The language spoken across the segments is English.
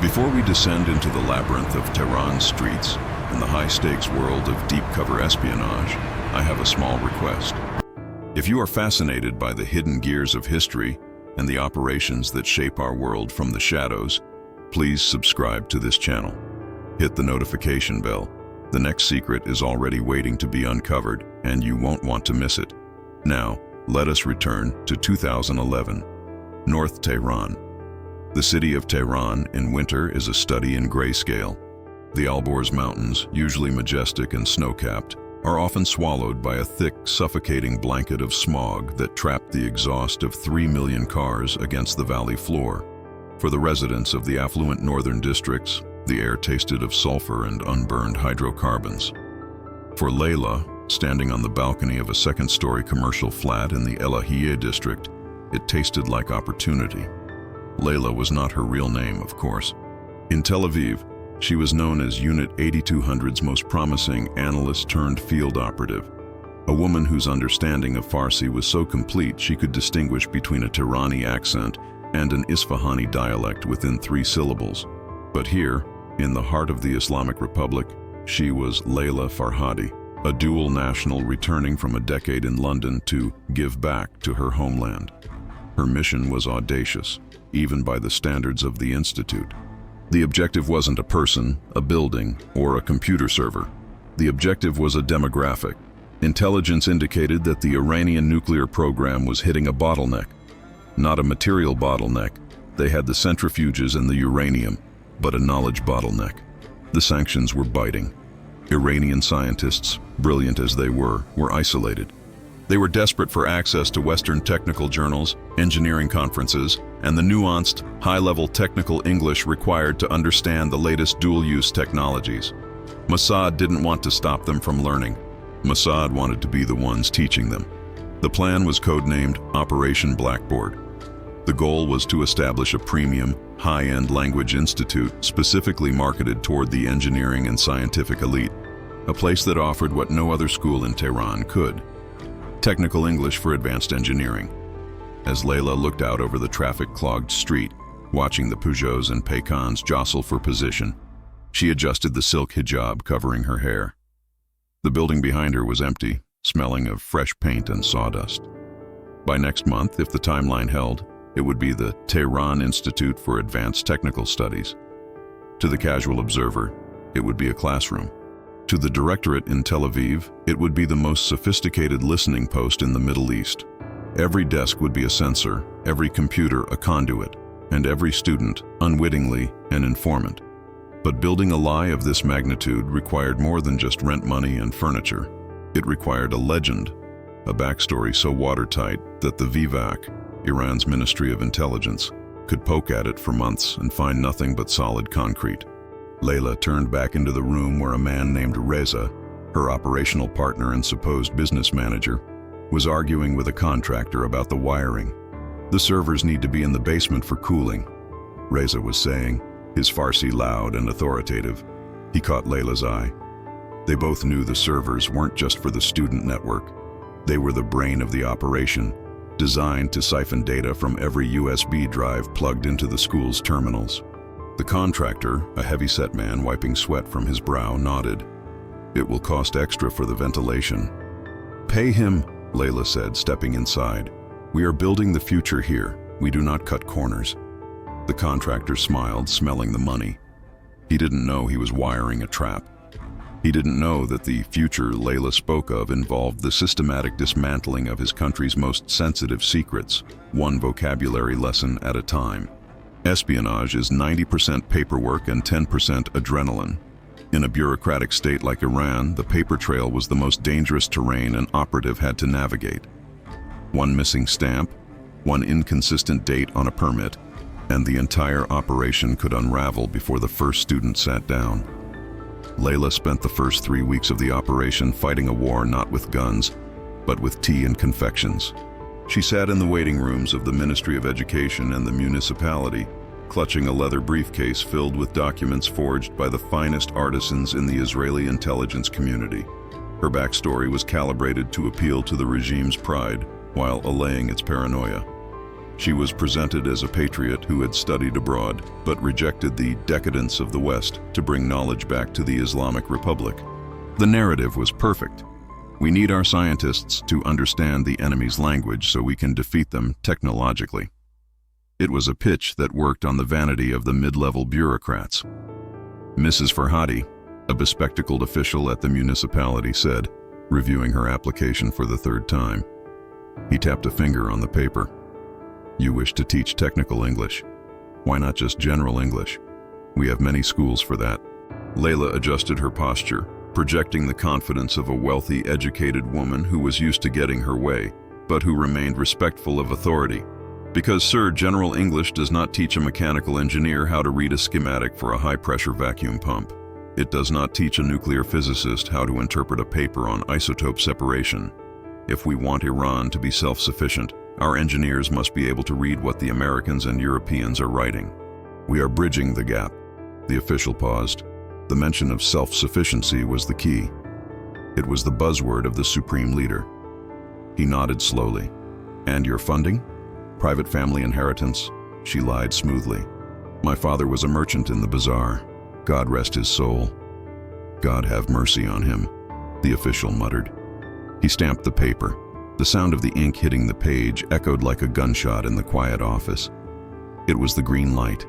Before we descend into the labyrinth of Tehran's streets and the high-stakes world of deep-cover espionage, I have a small request. If you are fascinated by the hidden gears of history and the operations that shape our world from the shadows, please subscribe to this channel. Hit the notification bell. The next secret is already waiting to be uncovered, and you won't want to miss it. Now, let us return to 2011. North Tehran. The city of Tehran in winter is a study in grayscale. The Alborz Mountains, usually majestic and snow-capped, are often swallowed by a thick, suffocating blanket of smog that trapped the exhaust of 3 million cars against the valley floor. For the residents of the affluent northern districts, the air tasted of sulfur and unburned hydrocarbons. For Layla, standing on the balcony of a second-story commercial flat in the Elahiye district, it tasted like opportunity. Layla was not her real name, of course. In Tel Aviv, she was known as Unit 8200's most promising analyst-turned-field operative, a woman whose understanding of Farsi was so complete she could distinguish between a Tehrani accent and an Isfahani dialect within 3 syllables. But here, in the heart of the Islamic Republic, she was Layla Farhadi, a dual national returning from a decade in London to give back to her homeland. Her mission was audacious, even by the standards of the Institute. The objective wasn't a person, a building, or a computer server. The objective was a demographic. Intelligence indicated that the Iranian nuclear program was hitting a bottleneck. Not a material bottleneck. They had the centrifuges and the uranium, but a knowledge bottleneck. The sanctions were biting. Iranian scientists, brilliant as they were isolated. They were desperate for access to Western technical journals, engineering conferences, and the nuanced, high-level technical English required to understand the latest dual-use technologies. Mossad didn't want to stop them from learning. Mossad wanted to be the ones teaching them. The plan was codenamed Operation Blackboard. The goal was to establish a premium, high-end language institute specifically marketed toward the engineering and scientific elite, a place that offered what no other school in Tehran could: technical English for advanced engineering. As Layla looked out over the traffic-clogged street, watching the Peugeots and Paycons jostle for position, she adjusted the silk hijab covering her hair. The building behind her was empty, smelling of fresh paint and sawdust. By next month, if the timeline held, it would be the Tehran Institute for Advanced Technical Studies. To the casual observer, it would be a classroom. To the directorate in Tel Aviv, it would be the most sophisticated listening post in the Middle East. Every desk would be a sensor, every computer a conduit, and every student, unwittingly, an informant. But building a lie of this magnitude required more than just rent money and furniture. It required a legend, a backstory so watertight that the Vivak, Iran's Ministry of Intelligence, could poke at it for months and find nothing but solid concrete. Layla turned back into the room where a man named Reza, her operational partner and supposed business manager, was arguing with a contractor about the wiring. "The servers need to be in the basement for cooling," Reza was saying, his Farsi loud and authoritative. He caught Layla's eye. They both knew the servers weren't just for the student network. They were the brain of the operation, designed to siphon data from every USB drive plugged into the school's terminals. The contractor, a heavy-set man wiping sweat from his brow, nodded. "It will cost extra for the ventilation." "Pay him," Layla said, stepping inside. "We are building the future here. We do not cut corners." The contractor smiled, smelling the money. He didn't know he was wiring a trap. He didn't know that the future Layla spoke of involved the systematic dismantling of his country's most sensitive secrets, one vocabulary lesson at a time. Espionage is 90% paperwork and 10% adrenaline. In a bureaucratic state like Iran, the paper trail was the most dangerous terrain an operative had to navigate. One missing stamp, one inconsistent date on a permit, and the entire operation could unravel before the first student sat down. Layla spent the first 3 weeks of the operation fighting a war not with guns, but with tea and confections. She sat in the waiting rooms of the Ministry of Education and the municipality, clutching a leather briefcase filled with documents forged by the finest artisans in the Israeli intelligence community. Her backstory was calibrated to appeal to the regime's pride while allaying its paranoia. She was presented as a patriot who had studied abroad, but rejected the decadence of the West to bring knowledge back to the Islamic Republic. The narrative was perfect. We need our scientists to understand the enemy's language so we can defeat them technologically. It was a pitch that worked on the vanity of the mid-level bureaucrats. Mrs. Farhadi, a bespectacled official at the municipality, said, reviewing her application for the third time. He tapped a finger on the paper. You wish to teach technical English. Why not just general English? We have many schools for that. Layla adjusted her posture, projecting the confidence of a wealthy, educated woman who was used to getting her way, but who remained respectful of authority. Because, sir, general English does not teach a mechanical engineer how to read a schematic for a high-pressure vacuum pump. It does not teach a nuclear physicist how to interpret a paper on isotope separation. If we want Iran to be self-sufficient, our engineers must be able to read what the Americans and Europeans are writing. We are bridging the gap. The official paused. The mention of self-sufficiency was the key. It was the buzzword of the supreme leader. He nodded slowly. And your funding? Private family inheritance? She lied smoothly. My father was a merchant in the bazaar. God rest his soul. God have mercy on him, the official muttered. He stamped the paper. The sound of the ink hitting the page echoed like a gunshot in the quiet office. It was the green light.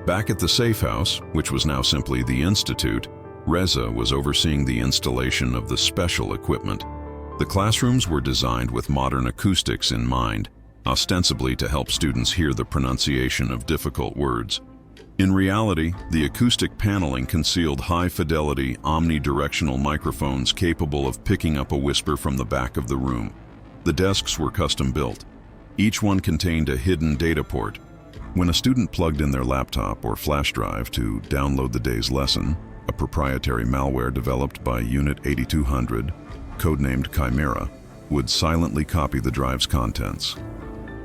Back at the safe house, which was now simply the Institute, Reza was overseeing the installation of the special equipment. The classrooms were designed with modern acoustics in mind, ostensibly to help students hear the pronunciation of difficult words. In reality, the acoustic paneling concealed high-fidelity, omnidirectional microphones capable of picking up a whisper from the back of the room. The desks were custom-built. Each one contained a hidden data port. When a student plugged in their laptop or flash drive to download the day's lesson, a proprietary malware developed by Unit 8200, codenamed Chimera, would silently copy the drive's contents.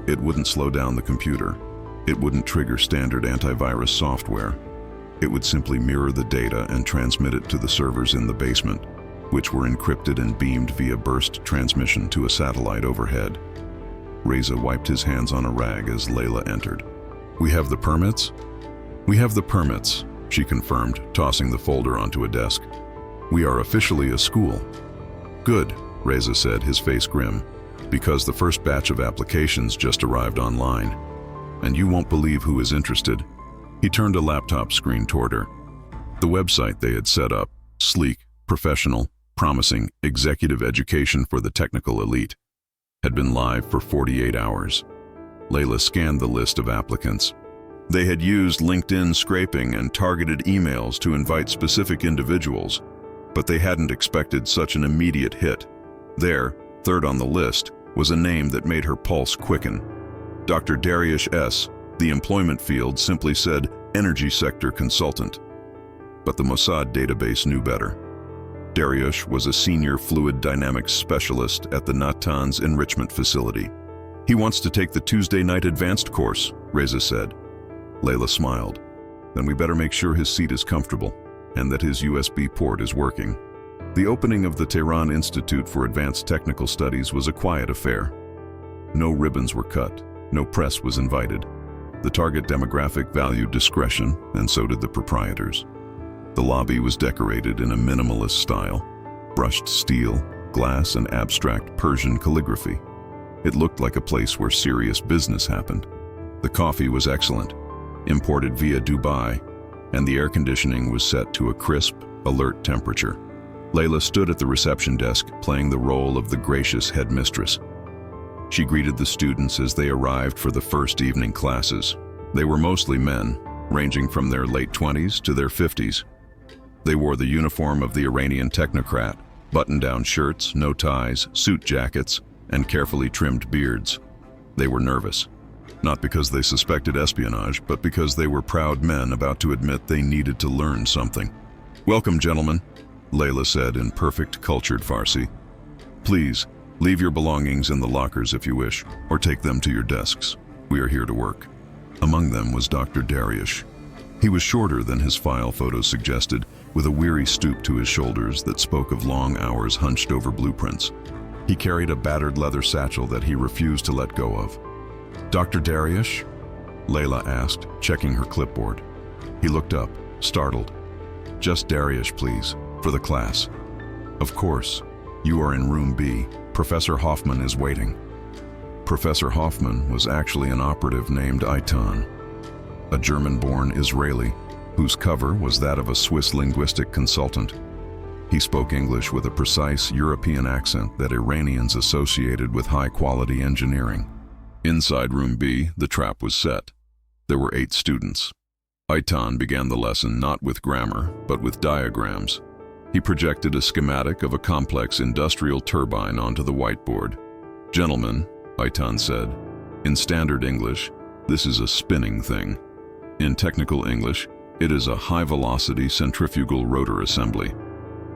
It wouldn't slow down the computer. It wouldn't trigger standard antivirus software. It would simply mirror the data and transmit it to the servers in the basement, which were encrypted and beamed via burst transmission to a satellite overhead. Reza wiped his hands on a rag as Layla entered. We have the permits? We have the permits, she confirmed, tossing the folder onto a desk. We are officially a school. Good, Reza said, his face grim, because the first batch of applications just arrived online. And you won't believe who is interested. He turned a laptop screen toward her. The website they had set up, sleek, professional, promising executive education for the technical elite, had been live for 48 hours. Layla scanned the list of applicants. They had used LinkedIn scraping and targeted emails to invite specific individuals, but they hadn't expected such an immediate hit. There, third on the list, was a name that made her pulse quicken. Dr. Dariush S., the employment field simply said energy sector consultant. But the Mossad database knew better. Dariush was a senior fluid dynamics specialist at the Natanz enrichment facility. He wants to take the Tuesday night advanced course, Reza said. Layla smiled. Then we better make sure his seat is comfortable and that his USB port is working. The opening of the Tehran Institute for Advanced Technical Studies was a quiet affair. No ribbons were cut. No press was invited. The target demographic valued discretion, and so did the proprietors. The lobby was decorated in a minimalist style, brushed steel, glass, and abstract Persian calligraphy. It looked like a place where serious business happened. The coffee was excellent, imported via Dubai, and the air conditioning was set to a crisp, alert temperature. Layla stood at the reception desk, playing the role of the gracious headmistress. She greeted the students as they arrived for the first evening classes. They were mostly men, ranging from their late 20s to their 50s. They wore the uniform of the Iranian technocrat, button-down shirts, no ties, suit jackets, and carefully trimmed beards. They were nervous, not because they suspected espionage, but because they were proud men about to admit they needed to learn something. Welcome, gentlemen, Layla said in perfect cultured Farsi. Please, leave your belongings in the lockers if you wish, or take them to your desks. We are here to work. Among them was Dr. Dariush. He was shorter than his file photos suggested, with a weary stoop to his shoulders that spoke of long hours hunched over blueprints. He carried a battered leather satchel that he refused to let go of. "Dr. Dariush?" Layla asked, checking her clipboard. He looked up, startled. "Just Dariush, please, for the class." "Of course. You are in room B. Professor Hoffman is waiting." Professor Hoffman was actually an operative named Eitan, a German-born Israeli whose cover was that of a Swiss linguistic consultant. He spoke English with a precise European accent that Iranians associated with high-quality engineering. Inside room B, the trap was set. There were 8 students. Eitan began the lesson not with grammar, but with diagrams. He projected a schematic of a complex industrial turbine onto the whiteboard. "Gentlemen," Eitan said, "in standard English, this is a spinning thing. In technical English, it is a high-velocity centrifugal rotor assembly.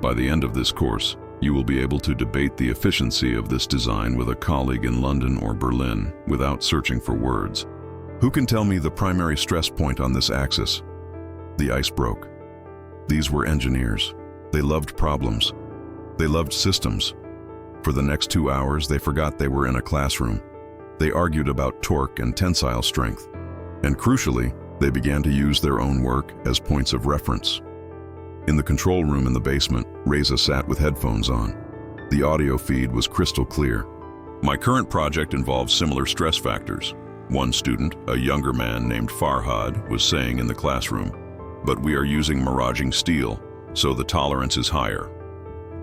By the end of this course, you will be able to debate the efficiency of this design with a colleague in London or Berlin without searching for words. Who can tell me the primary stress point on this axis?" The ice broke. These were engineers. They loved problems. They loved systems. For the next 2 hours, they forgot they were in a classroom. They argued about torque and tensile strength. And crucially, they began to use their own work as points of reference. In the control room in the basement, Reza sat with headphones on. The audio feed was crystal clear. "My current project involves similar stress factors," one student, a younger man named Farhad, was saying in the classroom. "But we are using miraging steel, so the tolerance is higher."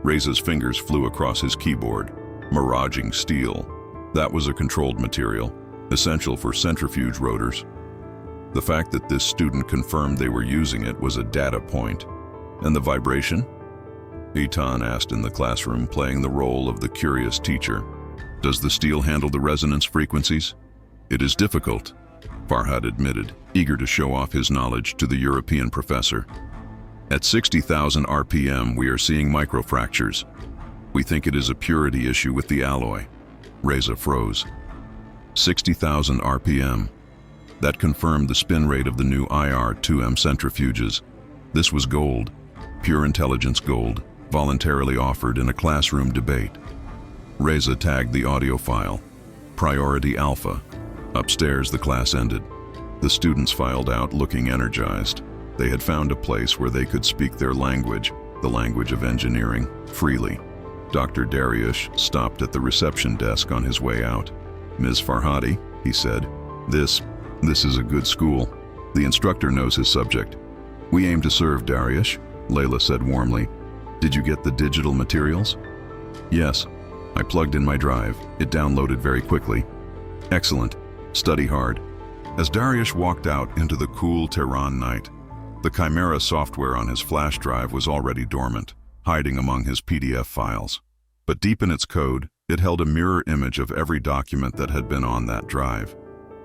Reza's fingers flew across his keyboard. Miraging steel. That was a controlled material, essential for centrifuge rotors. The fact that this student confirmed they were using it was a data point. "And the vibration?" Eitan asked in the classroom, playing the role of the curious teacher. "Does the steel handle the resonance frequencies?" "It is difficult," Farhad admitted, eager to show off his knowledge to the European professor. "At 60,000 RPM, we are seeing microfractures. We think it is a purity issue with the alloy." Reza froze. 60,000 RPM. That confirmed the spin rate of the new IR-2M centrifuges. This was gold, pure intelligence gold, voluntarily offered in a classroom debate. Reza tagged the audio file. Priority Alpha. Upstairs, the class ended. The students filed out looking energized. They had found a place where they could speak their language, the language of engineering, freely. Dr. Dariush stopped at the reception desk on his way out. "Ms. Farhadi," he said, This is a good school. The instructor knows his subject." "We aim to serve, Dariush," Layla said warmly. "Did you get the digital materials?" "Yes. I plugged in my drive. It downloaded very quickly." "Excellent. Study hard." As Dariush walked out into the cool Tehran night, the Chimera software on his flash drive was already dormant, hiding among his PDF files. But deep in its code, it held a mirror image of every document that had been on that drive,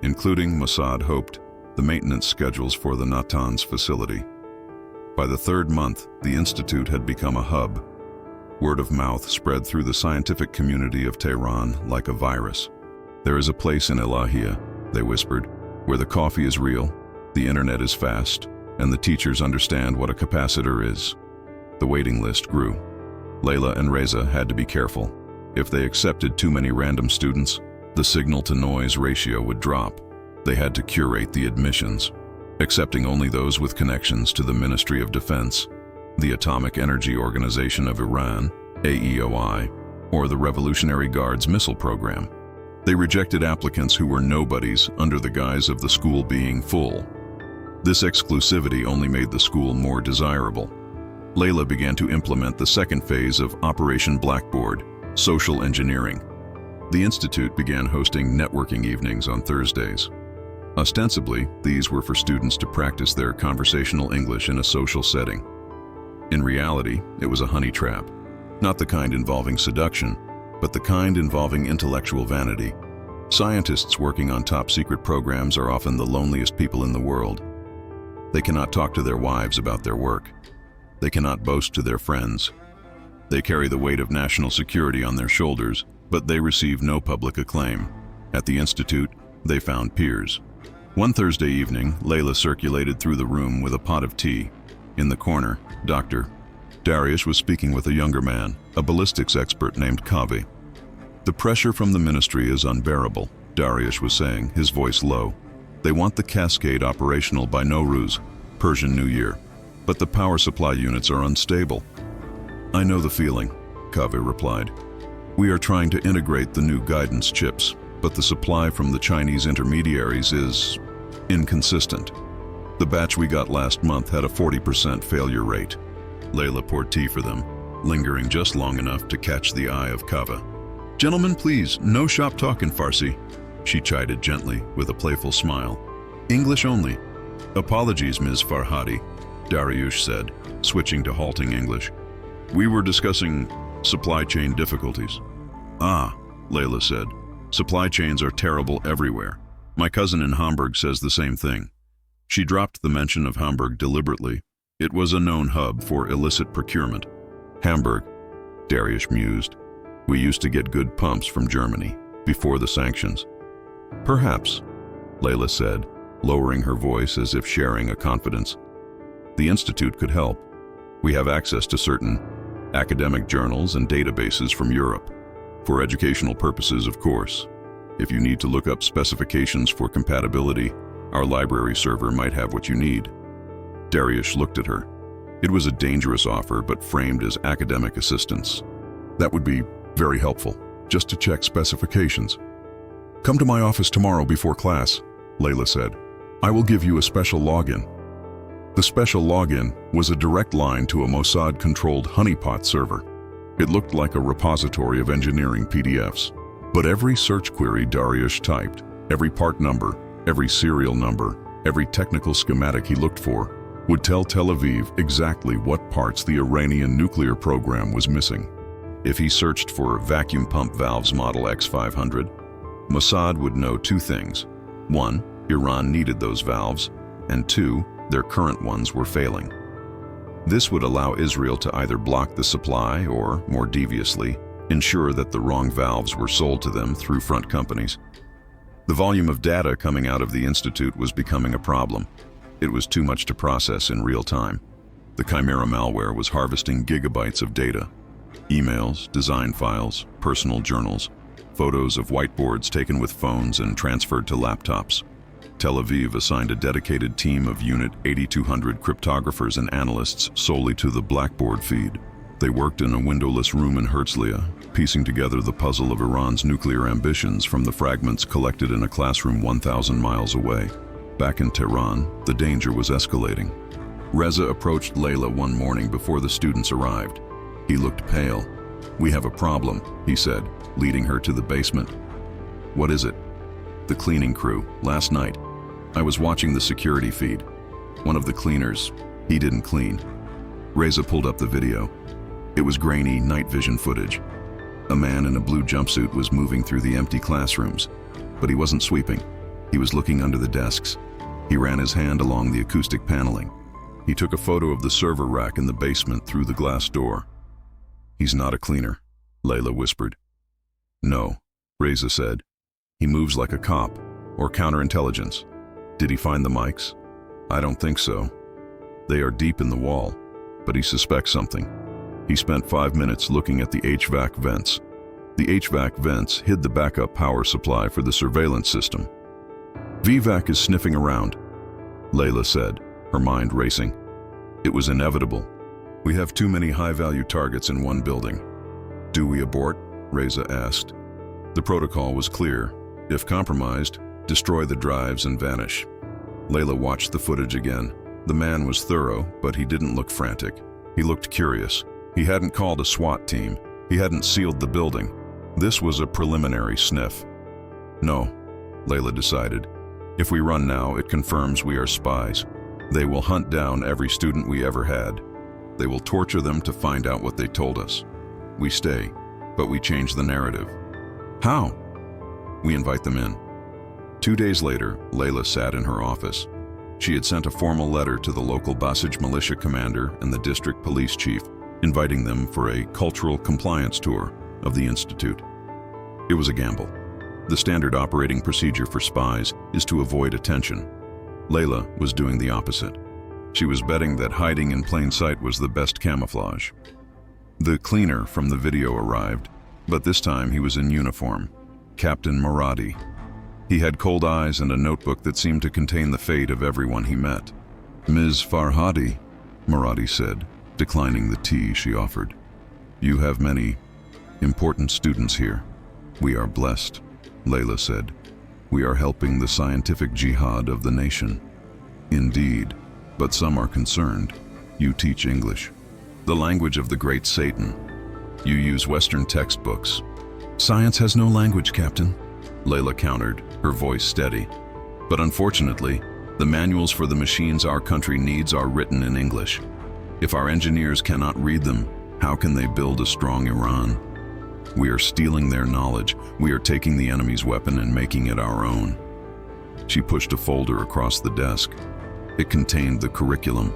including, Mossad hoped, the maintenance schedules for the Natanz facility. By the 3rd month, the institute had become a hub. Word of mouth spread through the scientific community of Tehran like a virus. "There is a place in Elahia," they whispered, "where the coffee is real, the internet is fast, and the teachers understand what a capacitor is." The waiting list grew. Layla and Reza had to be careful. If they accepted too many random students, the signal-to-noise ratio would drop. They had to curate the admissions, accepting only those with connections to the Ministry of Defense, the Atomic Energy Organization of Iran, AEOI, or the Revolutionary Guard's missile program. They rejected applicants who were nobodies under the guise of the school being full. This exclusivity only made the school more desirable. Layla began to implement the second phase of Operation Blackboard, social engineering. The institute began hosting networking evenings on Thursdays. Ostensibly, these were for students to practice their conversational English in a social setting. In reality, it was a honey trap, not the kind involving seduction, but the kind involving intellectual vanity. Scientists working on top-secret programs are often the loneliest people in the world. They cannot talk to their wives about their work. They cannot boast to their friends. They carry the weight of national security on their shoulders, but they receive no public acclaim. At the institute, they found peers. One Thursday evening, Layla circulated through the room with a pot of tea. In the corner, Dr. Dariush was speaking with a younger man, a ballistics expert named Kavi. "The pressure from the ministry is unbearable. Dariush was saying, his voice low. They want the cascade operational by Nowruz, Persian New Year, but the power supply units are unstable. I know the feeling, Kaveh replied. We are trying to integrate the new guidance chips, but the supply from the Chinese intermediaries is inconsistent. The batch we got last month had a 40% failure rate. Layla poured tea for them, lingering just long enough to catch the eye of Kaveh. Gentlemen, please, no shop talk in Farsi, she chided gently with a playful smile. English only. Apologies, Ms. Farhadi, Dariush said, switching to halting English. We were discussing supply chain difficulties. Ah, Layla said. Supply chains are terrible everywhere. My cousin in Hamburg says the same thing. She dropped the mention of Hamburg deliberately. It was a known hub for illicit procurement. Hamburg, Dariush mused. We used to get good pumps from Germany, before the sanctions. Perhaps, Layla said, lowering her voice as if sharing a confidence. The Institute could help. We have access to certain academic journals and databases from Europe. For educational purposes, of course. If you need to look up specifications for compatibility, our library server might have what you need. Dariush looked at her. It was a dangerous offer, but framed as academic assistance. That would be very helpful, just to check specifications. Come to my office tomorrow before class, Layla said. I will give you a special login. The special login was a direct line to a Mossad-controlled honeypot server. It looked like a repository of engineering PDFs. But every search query Dariush typed, every part number, every serial number, every technical schematic he looked for, would tell Tel Aviv exactly what parts the Iranian nuclear program was missing. If he searched for vacuum pump valves model X500, Mossad would know two things. One, Iran needed those valves, and two, their current ones were failing. This would allow Israel to either block the supply or, more deviously, ensure that the wrong valves were sold to them through front companies. The volume of data coming out of the Institute was becoming a problem. It was too much to process in real time. The Chimera malware was harvesting gigabytes of data. Emails, design files, personal journals, photos of whiteboards taken with phones and transferred to laptops. Tel Aviv assigned a dedicated team of Unit 8200 cryptographers and analysts solely to the Blackboard feed. They worked in a windowless room in Herzliya, piecing together the puzzle of Iran's nuclear ambitions from the fragments collected in a classroom 1,000 miles away. Back in Tehran, the danger was escalating. Reza approached Layla one morning before the students arrived. He looked pale. We have a problem, he said, leading her to the basement. What is it? The cleaning crew, last night. I was watching the security feed. One of the cleaners, he didn't clean. Reza pulled up the video. It was grainy night vision footage. A man in a blue jumpsuit was moving through the empty classrooms, but he wasn't sweeping. He was looking under the desks. He ran his hand along the acoustic paneling. He took a photo of the server rack in the basement through the glass door. He's not a cleaner, Layla whispered. No, Reza said. He moves like a cop, or counterintelligence. Did he find the mics? I don't think so. They are deep in the wall, but he suspects something. He spent 5 minutes looking at the HVAC vents. The HVAC vents hid the backup power supply for the surveillance system. VVAC is sniffing around, Layla said, her mind racing. It was inevitable. We have too many high-value targets in one building. Do we abort? Reza asked. The protocol was clear. If compromised, destroy the drives and vanish. Layla watched the footage again. The man was thorough, but he didn't look frantic. He looked curious. He hadn't called a SWAT team. He hadn't sealed the building. This was a preliminary sniff. No, Layla decided. If we run now, it confirms we are spies. They will hunt down every student we ever had. They will torture them to find out what they told us. We stay, but we change the narrative. How? We invite them in. 2 days later, Layla sat in her office. She had sent a formal letter to the local Basij militia commander and the district police chief, inviting them for a cultural compliance tour of the Institute. It was a gamble. The standard operating procedure for spies is to avoid attention. Layla was doing the opposite. She was betting that hiding in plain sight was the best camouflage. The cleaner from the video arrived, but this time he was in uniform. Captain Moradi. He had cold eyes and a notebook that seemed to contain the fate of everyone he met. "Ms. Farhadi," Muradi said, declining the tea she offered. "You have many important students here. We are blessed," Layla said. "We are helping the scientific jihad of the nation." "Indeed, but some are concerned. You teach English, the language of the great Satan. You use Western textbooks." "Science has no language, Captain," Layla countered, her voice steady. "But unfortunately, the manuals for the machines our country needs are written in English. If our engineers cannot read them, how can they build a strong Iran? We are stealing their knowledge. We are taking the enemy's weapon and making it our own." She pushed a folder across the desk. It contained the curriculum.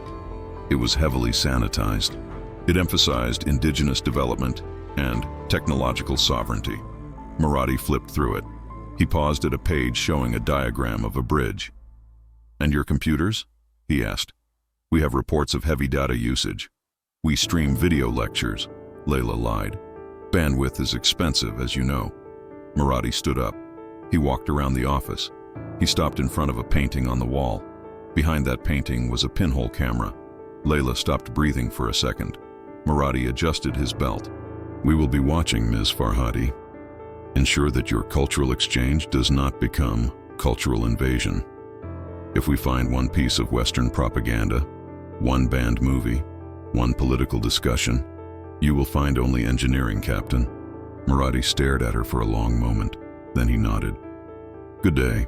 It was heavily sanitized. It emphasized indigenous development and technological sovereignty. Muradi flipped through it. He paused at a page showing a diagram of a bridge. "And your computers?" he asked. "We have reports of heavy data usage. We stream video lectures," Layla lied. "Bandwidth is expensive, as you know." Muradi stood up. He walked around the office. He stopped in front of a painting on the wall. Behind that painting was a pinhole camera. Layla stopped breathing for a second. Muradi adjusted his belt. "We will be watching, Ms. Farhadi. Ensure that your cultural exchange does not become cultural invasion. If we find one piece of Western propaganda, one banned movie, one political discussion, you will find only engineering, Captain." Muradi stared at her for a long moment. Then he nodded. "Good day."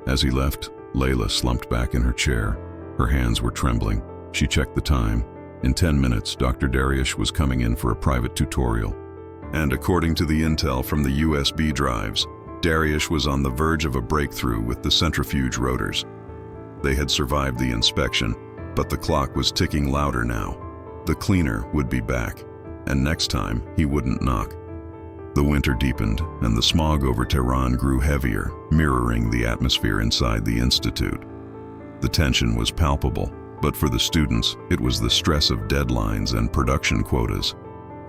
As he left, Layla slumped back in her chair. Her hands were trembling. She checked the time. In 10 minutes, Dr. Dariush was coming in for a private tutorial. And according to the intel from the USB drives, Dariush was on the verge of a breakthrough with the centrifuge rotors. They had survived the inspection, but the clock was ticking louder now. The cleaner would be back, and next time he wouldn't knock. The winter deepened, and the smog over Tehran grew heavier, mirroring the atmosphere inside the institute. The tension was palpable, but for the students, it was the stress of deadlines and production quotas.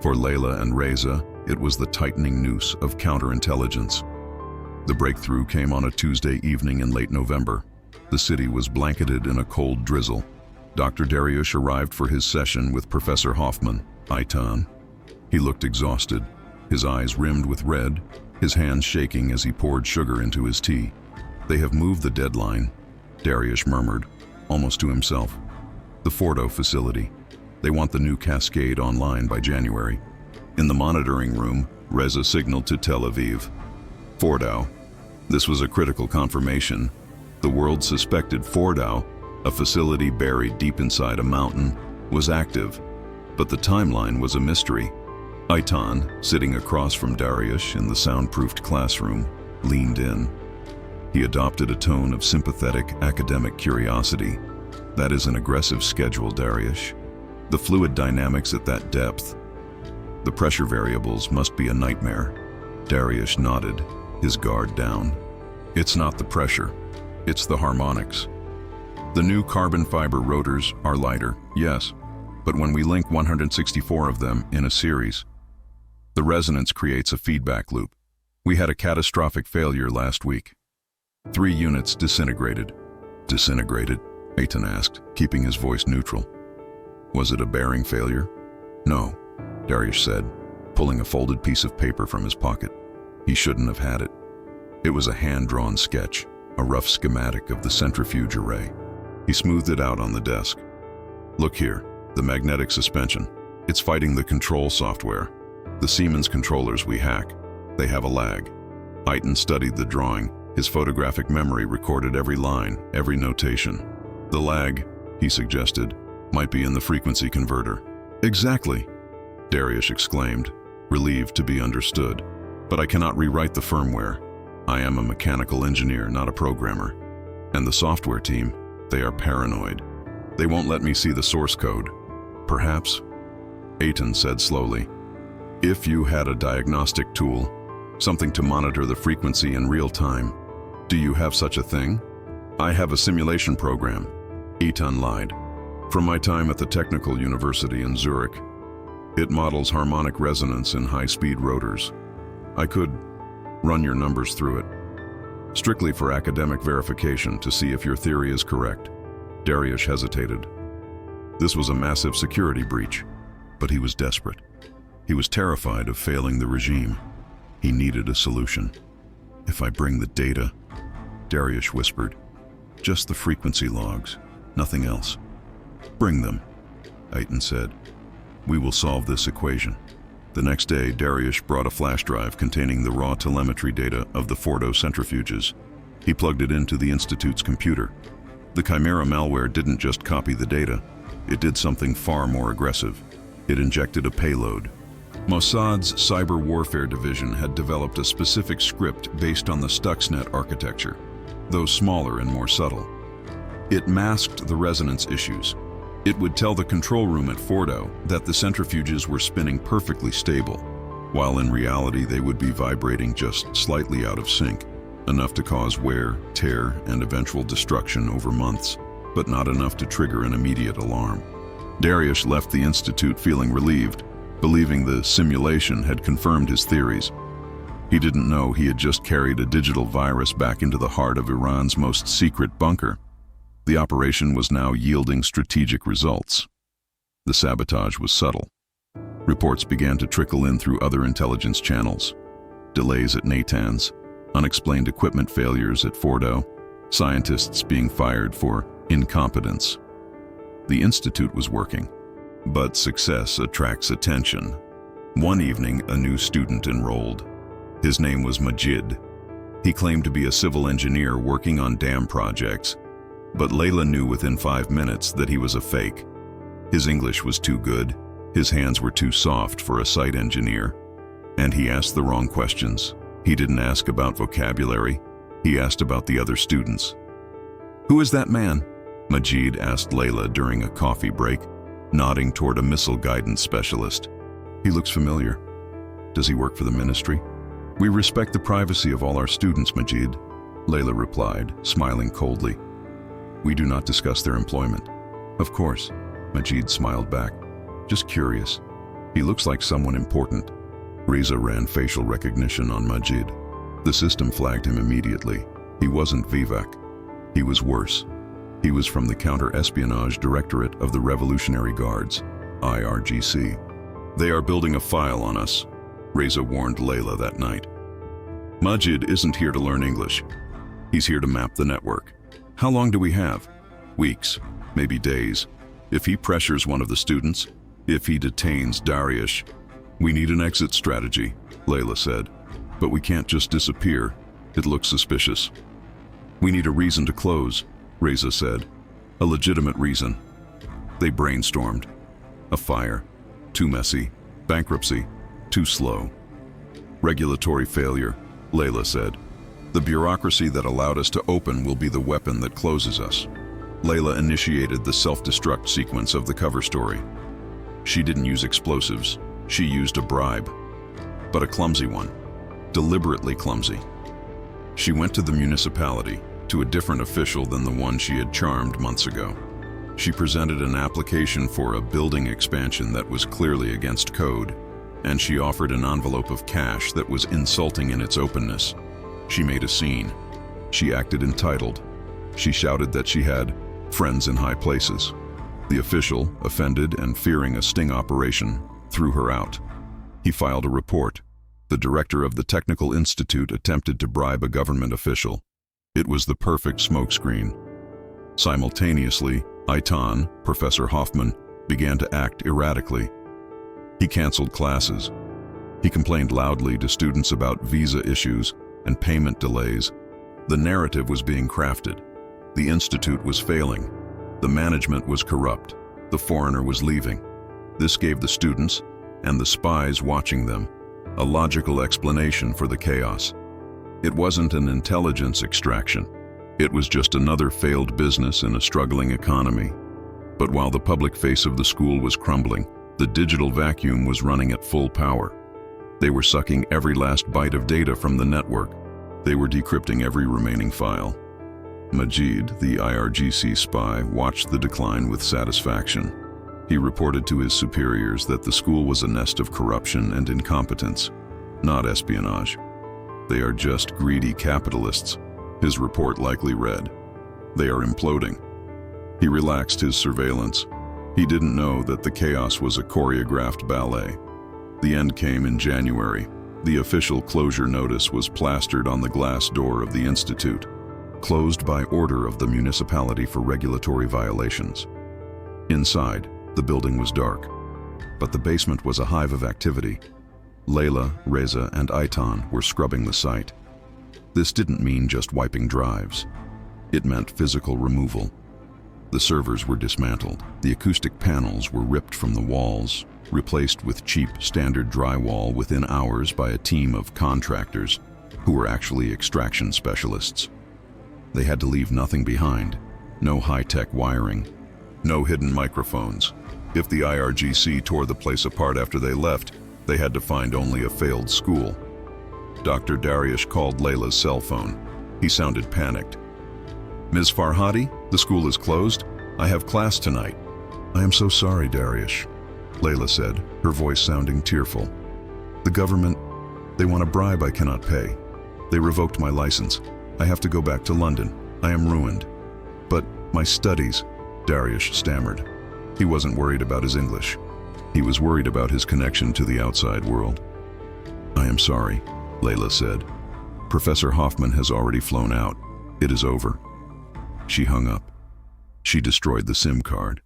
For Layla and Reza, it was the tightening noose of counterintelligence. The breakthrough came on a Tuesday evening in late November. The city was blanketed in a cold drizzle. Dr. Dariush arrived for his session with Professor Hoffman, Aitan. He looked exhausted, his eyes rimmed with red, his hands shaking as he poured sugar into his tea. "They have moved the deadline," Dariush murmured, almost to himself. "The Fordo facility. They want the new cascade online by January." In the monitoring room, Reza signaled to Tel Aviv. "Fordo." This was a critical confirmation. The world suspected Fordo, a facility buried deep inside a mountain, was active, but the timeline was a mystery. Aitan, sitting across from Dariush in the soundproofed classroom, leaned in. He adopted a tone of sympathetic academic curiosity. "That is an aggressive schedule, Dariush. The fluid dynamics at that depth. The pressure variables must be a nightmare." Dariush nodded, his guard down. "It's not the pressure, it's the harmonics. The new carbon fiber rotors are lighter, yes, but when we link 164 of them in a series, the resonance creates a feedback loop. We had a catastrophic failure last week. 3 units disintegrated." "Disintegrated?" Aitan asked, keeping his voice neutral. "Was it a bearing failure?" "No," Dariush said, pulling a folded piece of paper from his pocket. He shouldn't have had it. It was a hand-drawn sketch, a rough schematic of the centrifuge array. He smoothed it out on the desk. "Look here, the magnetic suspension. It's fighting the control software. The Siemens controllers we hack. They have a lag." Aitan studied the drawing. His photographic memory recorded every line, every notation. "The lag," he suggested, "might be in the frequency converter." "Exactly," Dariush exclaimed, relieved to be understood. "But I cannot rewrite the firmware. I am a mechanical engineer, not a programmer. And the software team, they are paranoid. They won't let me see the source code." "Perhaps," Aitan said slowly, "if you had a diagnostic tool, something to monitor the frequency in real time." "Do you have such a thing?" "I have a simulation program," Aitan lied. "From my time at the Technical University in Zurich. It models harmonic resonance in high-speed rotors. I could run your numbers through it." Strictly for academic verification to see if your theory is correct. Dariush hesitated. This was a massive security breach, but he was desperate. He was terrified of failing the regime. He needed a solution. If I bring the data, Dariush whispered. Just the frequency logs, nothing else. Bring them, Aiton said. We will solve this equation. The next day, Dariush brought a flash drive containing the raw telemetry data of the Fordo centrifuges. He plugged it into the Institute's computer. The Chimera malware didn't just copy the data, it did something far more aggressive. It injected a payload. Mossad's cyber warfare division had developed a specific script based on the Stuxnet architecture, though smaller and more subtle. It masked the resonance issues. It would tell the control room at Fordo that the centrifuges were spinning perfectly stable, while in reality they would be vibrating just slightly out of sync, enough to cause wear, tear, and eventual destruction over months, but not enough to trigger an immediate alarm. Dariush left the Institute feeling relieved, believing the simulation had confirmed his theories. He didn't know he had just carried a digital virus back into the heart of Iran's most secret bunker. The operation was now yielding strategic results. The sabotage was subtle. Reports began to trickle in through other intelligence channels. Delays at Natanz, unexplained equipment failures at Fordo, scientists being fired for incompetence. The Institute was working, but success attracts attention. One evening, a new student enrolled. His name was Majid. He claimed to be a civil engineer working on dam projects, but Layla knew within 5 minutes that he was a fake. His English was too good, his hands were too soft for a site engineer, and he asked the wrong questions. He didn't ask about vocabulary, he asked about the other students. "Who is that man?" Majid asked Layla during a coffee break, nodding toward a missile guidance specialist. "He looks familiar. Does he work for the ministry?" "We respect the privacy of all our students, Majid," Layla replied, smiling coldly. "We do not discuss their employment." "Of course," Majid smiled back. "Just curious. He looks like someone important." Reza ran facial recognition on Majid. The system flagged him immediately. He wasn't Vivek. He was worse. He was from the Counter-Espionage Directorate of the Revolutionary Guards, IRGC. "They are building a file on us," Reza warned Layla that night. "Majid isn't here to learn English. He's here to map the network. How long do we have?" "Weeks, maybe days. If he pressures one of the students, if he detains Dariush, we need an exit strategy," Layla said. "But we can't just disappear. It looks suspicious." "We need a reason to close," Reza said. "A legitimate reason." They brainstormed. A fire. Too messy. Bankruptcy. Too slow. "Regulatory failure," Layla said. "The bureaucracy that allowed us to open will be the weapon that closes us." Layla initiated the self-destruct sequence of the cover story. She didn't use explosives. She used a bribe. But a clumsy one. Deliberately clumsy. She went to the municipality, to a different official than the one she had charmed months ago. She presented an application for a building expansion that was clearly against code, and she offered an envelope of cash that was insulting in its openness. She made a scene. She acted entitled. She shouted that she had friends in high places. The official, offended and fearing a sting operation, threw her out. He filed a report. The director of the Technical Institute attempted to bribe a government official. It was the perfect smokescreen. Simultaneously, Aitan, Professor Hoffman, began to act erratically. He canceled classes. He complained loudly to students about visa issues and payment delays. The narrative was being crafted. The institute was failing. The management was corrupt. The foreigner was leaving. This gave the students, and the spies watching them, a logical explanation for the chaos. It wasn't an intelligence extraction. It was just another failed business in a struggling economy. But while the public face of the school was crumbling, the digital vacuum was running at full power. They were sucking every last byte of data from the network. They were decrypting every remaining file. Majid, the IRGC spy, watched the decline with satisfaction. He reported to his superiors that the school was a nest of corruption and incompetence, not espionage. "They are just greedy capitalists," His report likely read, "They are imploding." He relaxed his surveillance. He didn't know that the chaos was a choreographed ballet. The end came in January. The official closure notice was plastered on the glass door of the institute, closed by order of the municipality for regulatory violations. Inside, the building was dark, but the basement was a hive of activity. Layla, Reza, and Aitan were scrubbing the site. This didn't mean just wiping drives. It meant physical removal. The servers were dismantled. The acoustic panels were ripped from the walls, replaced with cheap, standard drywall within hours by a team of contractors who were actually extraction specialists. They had to leave nothing behind. No high-tech wiring. No hidden microphones. If the IRGC tore the place apart after they left, they had to find only a failed school. Dr. Dariush called Layla's cell phone. He sounded panicked. "Ms. Farhadi, the school is closed. I have class tonight." "I am so sorry, Dariush," Layla said, her voice sounding tearful. "The government, they want a bribe I cannot pay. They revoked my license. I have to go back to London. I am ruined." "But my studies," Dariush stammered. He wasn't worried about his English. He was worried about his connection to the outside world. "I am sorry," Layla said. "Professor Hoffman has already flown out. It is over." She hung up. She destroyed the SIM card.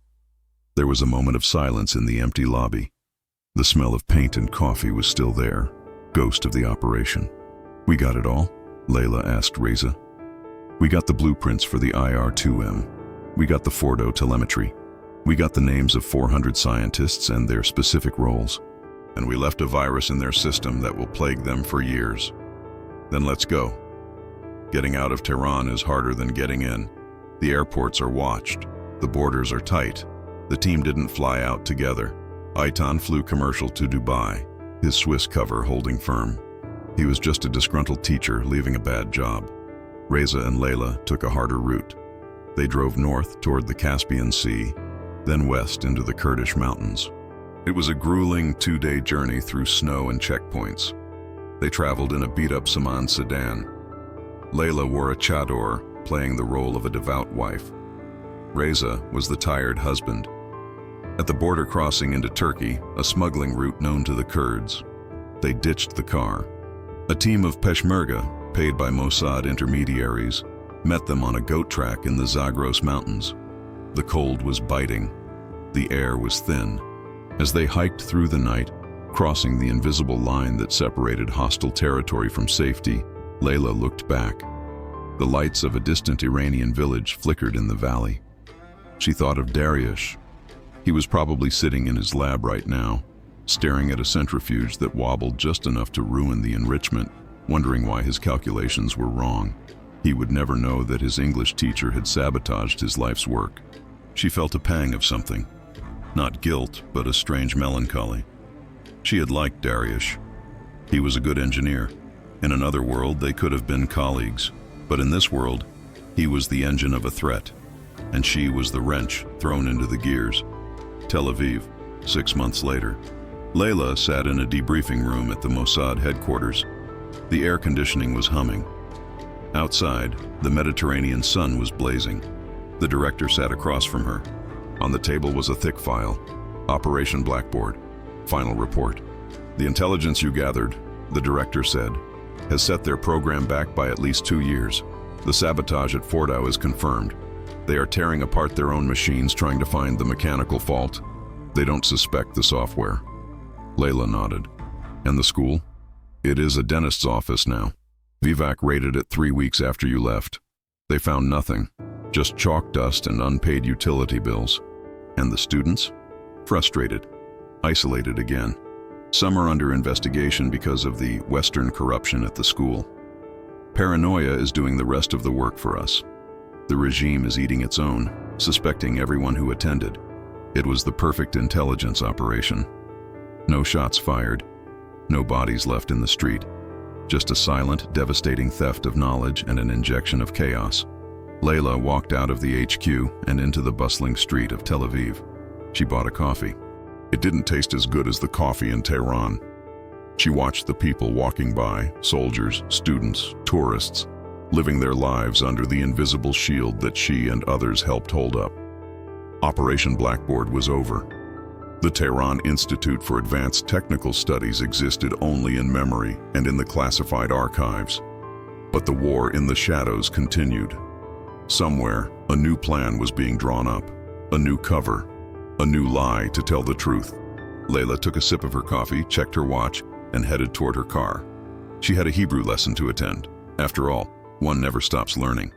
There was a moment of silence in the empty lobby. The smell of paint and coffee was still there, ghost of the operation. "We got it all?" Layla asked Reza. "We got the blueprints for the IR-2M. We got the Fordo telemetry. We got the names of 400 scientists and their specific roles. And we left a virus in their system that will plague them for years. Then let's go. Getting out of Tehran is harder than getting in. The airports are watched. The borders are tight. The team didn't fly out together. Aitan flew commercial to Dubai, his Swiss cover holding firm. He was just a disgruntled teacher leaving a bad job. Reza and Layla took a harder route. They drove north toward the Caspian Sea, then west into the Kurdish mountains. It was a grueling 2-day journey through snow and checkpoints. They traveled in a beat-up Saman sedan. Layla wore a chador, playing the role of a devout wife. Reza was the tired husband. At the border crossing into Turkey, a smuggling route known to the Kurds, they ditched the car. A team of Peshmerga, paid by Mossad intermediaries, met them on a goat track in the Zagros Mountains. The cold was biting. The air was thin. As they hiked through the night, crossing the invisible line that separated hostile territory from safety, Layla looked back. The lights of a distant Iranian village flickered in the valley. She thought of Dariush. He was probably sitting in his lab right now, staring at a centrifuge that wobbled just enough to ruin the enrichment, wondering why his calculations were wrong. He would never know that his English teacher had sabotaged his life's work. She felt a pang of something. Not guilt, but a strange melancholy. She had liked Dariush. He was a good engineer. In another world, they could have been colleagues. But in this world, he was the engine of a threat, and she was the wrench thrown into the gears. Tel Aviv, 6 months later. Layla sat in a debriefing room at the Mossad headquarters. The air conditioning was humming. Outside, the Mediterranean sun was blazing. The director sat across from her. On the table was a thick file. Operation Blackboard. Final report. "The intelligence you gathered," the director said, "has set their program back by at least 2 years. The sabotage at Fordo is confirmed. They are tearing apart their own machines trying to find the mechanical fault. They don't suspect the software." Layla nodded. "And the school?" "It is a dentist's office now. Vivek raided it 3 weeks after you left. They found nothing, just chalk dust and unpaid utility bills. And the students? Frustrated, isolated again. Some are under investigation because of the Western corruption at the school. Paranoia is doing the rest of the work for us. The regime is eating its own, suspecting everyone who attended. It was the perfect intelligence operation. No shots fired, no bodies left in the street. Just a silent, devastating theft of knowledge and an injection of chaos. Layla walked out of the HQ and into the bustling street of Tel Aviv. She bought a coffee. It didn't taste as good as the coffee in Tehran. She watched the people walking by, soldiers, students, tourists. living their lives under the invisible shield that she and others helped hold up. Operation Blackboard was over. The Tehran Institute for Advanced Technical Studies existed only in memory and in the classified archives. But the war in the shadows continued. Somewhere, a new plan was being drawn up, a new cover, a new lie to tell the truth. Layla took a sip of her coffee, checked her watch, and headed toward her car. She had a Hebrew lesson to attend. After all, one never stops learning.